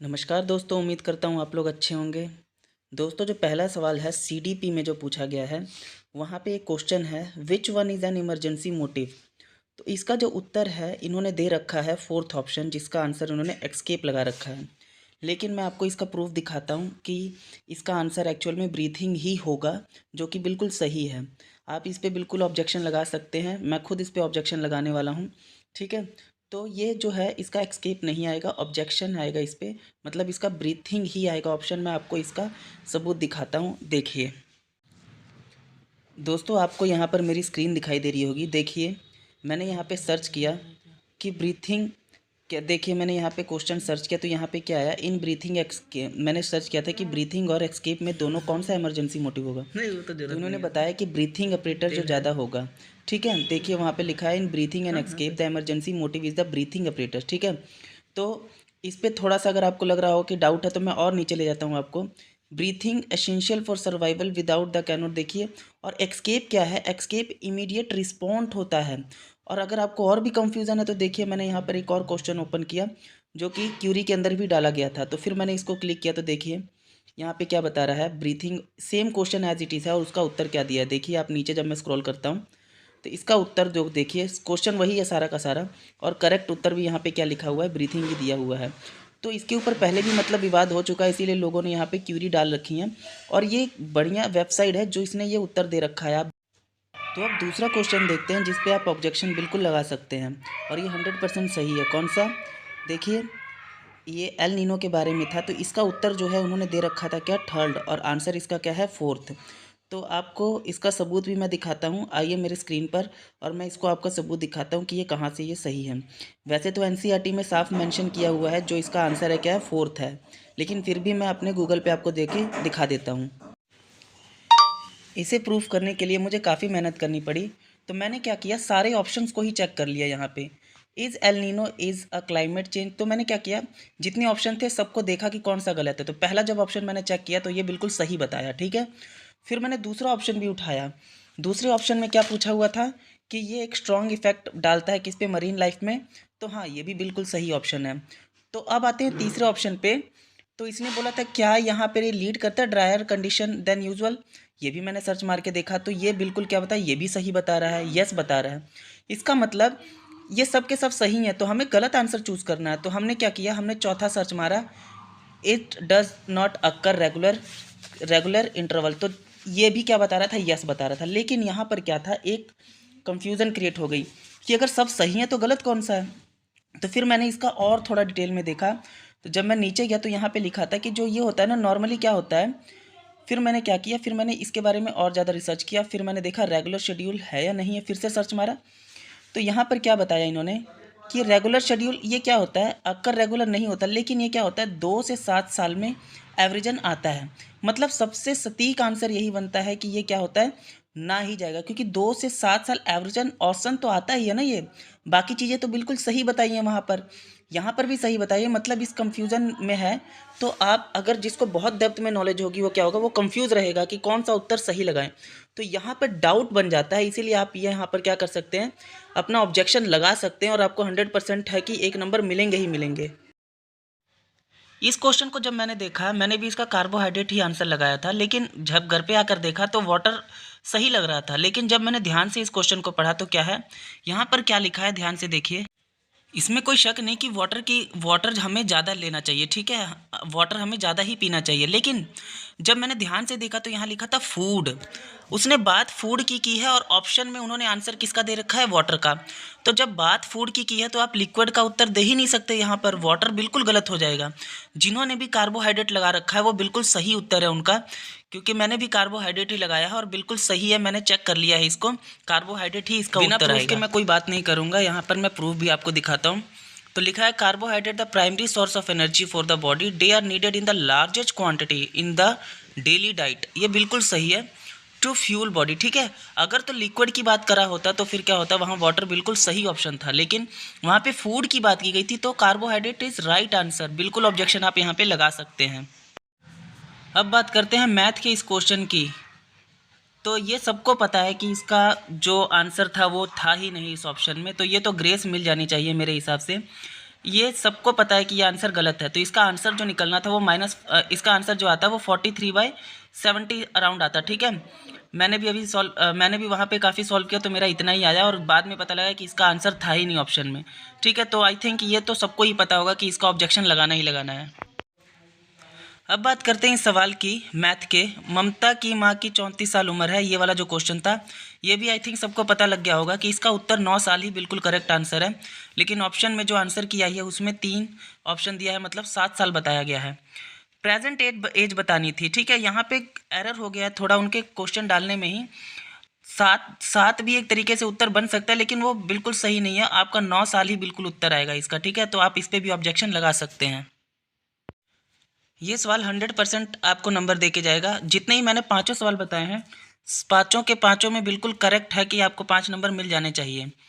नमस्कार दोस्तों, उम्मीद करता हूँ आप लोग अच्छे होंगे। दोस्तों, जो पहला सवाल है सीडीपी में जो पूछा गया है, वहाँ पे एक क्वेश्चन है which one is an emergency motive. तो इसका जो उत्तर है इन्होंने दे रखा है फोर्थ ऑप्शन, जिसका आंसर उन्होंने एस्केप लगा रखा है। लेकिन मैं आपको इसका प्रूफ दिखाता हूँ कि इसका आंसर एक्चुअल में ब्रीथिंग ही होगा, जो कि बिल्कुल सही है। आप इस पे बिल्कुल ऑब्जेक्शन लगा सकते हैं, मैं खुद इस पे ऑब्जेक्शन लगाने वाला हूँ। ठीक है, तो ये जो है इसका एस्केप नहीं आएगा, ऑब्जेक्शन आएगा इस पे, मतलब इसका ब्रीथिंग ही आएगा ऑप्शन। मैं आपको इसका सबूत दिखाता हूँ, देखिए। दोस्तों, आपको यहाँ पर मेरी स्क्रीन दिखाई दे रही होगी, देखिए। मैंने यहाँ पे सर्च किया कि ब्रीथिंग, क्या देखिए, मैंने यहाँ पे क्वेश्चन सर्च किया तो यहाँ पे क्या आया, इन ब्रीथिंग एक्सकेप। मैंने सर्च किया था कि ब्रीथिंग और एक्सकेप में दोनों कौन सा इमरजेंसी मोटिव होगा, नहीं वो तो तो जरूरत उन्होंने नहीं है। बताया कि ब्रीथिंग ऑपरेटर जो ज़्यादा होगा। ठीक है, देखिए वहाँ पे लिखा है in breathing and escape the emergency motive is the breathing operator. ठीक है, तो इस पर थोड़ा सा अगर आपको लग रहा हो कि डाउट है तो मैं और नीचे ले जाता हूँ आपको। Breathing essential for survival without the cannot, देखिए। और एक्सकेप क्या है, एक्सकेप इमीडिएट रिस्पॉन्ड होता है। और अगर आपको और भी कंफ्यूजन है तो देखिए, मैंने यहाँ पर एक और क्वेश्चन ओपन किया जो कि क्यूरी के अंदर भी डाला गया था, तो फिर मैंने इसको क्लिक किया तो देखिए यहाँ पे क्या बता रहा है, breathing same question as it is है और उसका उत्तर क्या दिया है। देखिए आप नीचे जब मैं स्क्रॉल करता हूँ तो इसका उत्तर जो देखिए, क्वेश्चन वही है सारा का सारा, और करेक्ट उत्तर भी यहाँ पे क्या लिखा हुआ है, ब्रीथिंग ही दिया हुआ है। तो इसके ऊपर पहले भी मतलब विवाद हो चुका है, इसीलिए लोगों ने यहाँ पे क्यूरी डाल रखी है, और ये बढ़िया वेबसाइट है जो इसने ये उत्तर दे रखा है। आप तो अब दूसरा क्वेश्चन देखते हैं जिस पे आप ऑब्जेक्शन बिल्कुल लगा सकते हैं, और ये 100% सही है। कौन सा, देखिए, ये एल नीनो के बारे में था, तो इसका उत्तर जो है उन्होंने दे रखा था क्या, थर्ड, और आंसर इसका क्या है, फोर्थ। तो आपको इसका सबूत भी मैं दिखाता हूँ, आइए मेरे स्क्रीन पर, और मैं इसको आपका सबूत दिखाता हूँ कि ये कहाँ से ये सही है। वैसे तो एनसीईआरटी में साफ मेंशन किया हुआ है जो इसका आंसर है क्या है, फोर्थ है, लेकिन फिर भी मैं अपने गूगल पे आपको दे के दिखा देता हूँ। इसे प्रूफ करने के लिए मुझे काफ़ी मेहनत करनी पड़ी, तो मैंने क्या किया, सारे ऑप्शंस को ही चेक कर लिया। यहाँ पे is El Nino is a climate change, तो मैंने क्या किया, जितने ऑप्शन थे सबको देखा कि कौन सा गलत है। तो पहला जब ऑप्शन मैंने चेक किया तो ये बिल्कुल सही बताया। ठीक है, फिर मैंने दूसरा ऑप्शन भी उठाया। दूसरे ऑप्शन में क्या पूछा हुआ था कि ये एक स्ट्रॉन्ग इफेक्ट डालता है किस पे, मरीन लाइफ में, तो हाँ ये भी बिल्कुल सही ऑप्शन है। तो अब आते हैं तीसरे ऑप्शन पे। तो इसने बोला था क्या यहाँ पे ये लीड करता है ड्रायर कंडीशन देन यूजुअल, ये भी मैंने सर्च मार के देखा तो ये बिल्कुल क्या बताया, ये भी सही बता रहा है, यस बता रहा है। इसका मतलब ये सब के सब सही हैं, तो हमें गलत आंसर चूज़ करना है। तो हमने क्या किया, हमने चौथा सर्च मारा, it does not occur regular regular interval, तो ये भी क्या बता रहा था, यस बता रहा था। लेकिन यहाँ पर क्या था, एक कंफ्यूजन क्रिएट हो गई कि अगर सब सही हैं तो गलत कौन सा है। तो फिर मैंने इसका और थोड़ा डिटेल में देखा, तो जब मैं नीचे गया तो यहाँ पे लिखा था कि जो ये होता है ना, नॉर्मली क्या होता है। फिर मैंने क्या किया, फिर मैंने इसके बारे में और ज़्यादा रिसर्च किया, फिर मैंने देखा रेगुलर शेड्यूल है या नहीं है, फिर से सर्च मारा। तो यहाँ पर क्या बताया इन्होंने कि रेगुलर शेड्यूल ये क्या होता है, अक्कर रेगुलर नहीं होता, लेकिन ये क्या होता है, 2 से 7 साल में एवरेजन आता है। मतलब सबसे सटीक आंसर यही बनता है कि ये क्या होता है, ना ही जाएगा, क्योंकि 2 से 7 साल एवरेजन औसतन तो आता ही है ना ये। बाकी चीज़ें तो बिल्कुल सही बताई हैं वहाँ पर, यहाँ पर भी सही बताइए, मतलब इस कंफ्यूजन में है। तो आप अगर जिसको बहुत डेप्थ में नॉलेज होगी वो क्या होगा, वो कंफ्यूज रहेगा कि कौन सा उत्तर सही लगाएं। तो यहाँ पर डाउट बन जाता है, इसीलिए आप ये यहाँ पर क्या कर सकते हैं, अपना ऑब्जेक्शन लगा सकते हैं, और आपको 100% है कि 1 नंबर मिलेंगे ही मिलेंगे। इस क्वेश्चन को जब मैंने देखा, मैंने भी इसका कार्बोहाइड्रेट ही आंसर लगाया था, लेकिन जब घर पे आकर देखा तो वाटर सही लग रहा था। लेकिन जब मैंने ध्यान से इस क्वेश्चन को पढ़ा तो क्या है, यहाँ पर क्या लिखा है, ध्यान से देखिए। इसमें कोई शक नहीं कि वाटर हमें ज़्यादा लेना चाहिए, ठीक है, वाटर हमें ज़्यादा ही पीना चाहिए। लेकिन जब मैंने ध्यान से देखा तो यहाँ लिखा था फूड, उसने बात फूड की है, और ऑप्शन में उन्होंने आंसर किसका दे रखा है, वाटर का। तो जब बात फूड की है तो आप लिक्विड का उत्तर दे ही नहीं सकते, यहाँ पर वाटर बिल्कुल गलत हो जाएगा। जिन्होंने भी कार्बोहाइड्रेट लगा रखा है वो बिल्कुल सही उत्तर है उनका, क्योंकि मैंने भी कार्बोहाइड्रेट ही लगाया है और बिल्कुल सही है, मैंने चेक कर लिया है इसको, कार्बोहाइड्रेट ही इसका उत्तर आएगा। बिना प्रूफ के मैं कोई बात नहीं करूँगा, यहाँ पर मैं प्रूफ भी आपको दिखाता हूँ। तो लिखा है carbohydrate the primary source of energy for the body, they are needed in the largest quantity in the daily diet, ये बिल्कुल सही है, टू फ्यूल बॉडी। ठीक है, अगर तो लिक्विड की बात करा होता तो फिर क्या होता, वहाँ वाटर बिल्कुल सही ऑप्शन था, लेकिन वहाँ पे फूड की बात की गई थी, तो कार्बोहाइड्रेट इज राइट आंसर, बिल्कुल ऑब्जेक्शन आप यहाँ पे लगा सकते हैं। अब बात करते हैं मैथ के इस क्वेश्चन की। तो ये सबको पता है कि इसका जो आंसर था वो था ही नहीं इस ऑप्शन में, तो ये तो ग्रेस मिल जानी चाहिए मेरे हिसाब से। ये सबको पता है कि ये आंसर गलत है, तो इसका आंसर जो निकलना था वो इसका आंसर जो आता है वो 43/70 अराउंड आता, ठीक है। मैंने भी वहाँ पे काफ़ी सॉल्व किया तो मेरा इतना ही आया, और बाद में पता लगा कि इसका आंसर था ही नहीं ऑप्शन में, ठीक है। तो आई थिंक ये तो सबको ही पता होगा कि इसका ऑब्जेक्शन लगाना ही लगाना है। अब बात करते हैं इस सवाल की मैथ के। ममता की माँ की 34 साल उम्र है, ये वाला जो क्वेश्चन था, ये भी आई थिंक सबको पता लग गया होगा कि इसका उत्तर 9 साल ही बिल्कुल करेक्ट आंसर है। लेकिन ऑप्शन में जो आंसर किया है उसमें 3 ऑप्शन दिया है, मतलब 7 साल बताया गया है। प्रेजेंट एज बतानी थी, ठीक है। यहाँ पे एरर हो गया है थोड़ा उनके क्वेश्चन डालने में ही। 7 भी एक तरीके से उत्तर बन सकता है, लेकिन वो बिल्कुल सही नहीं है। आपका 9 साल ही बिल्कुल उत्तर आएगा इसका, ठीक है। तो आप इस पर भी ऑब्जेक्शन लगा सकते हैं। ये सवाल 100% आपको नंबर दे के जाएगा। जितने ही मैंने 5 सवाल बताए हैं, पाँचों के पाँचों में बिल्कुल करेक्ट है कि आपको 5 नंबर मिल जाने चाहिए।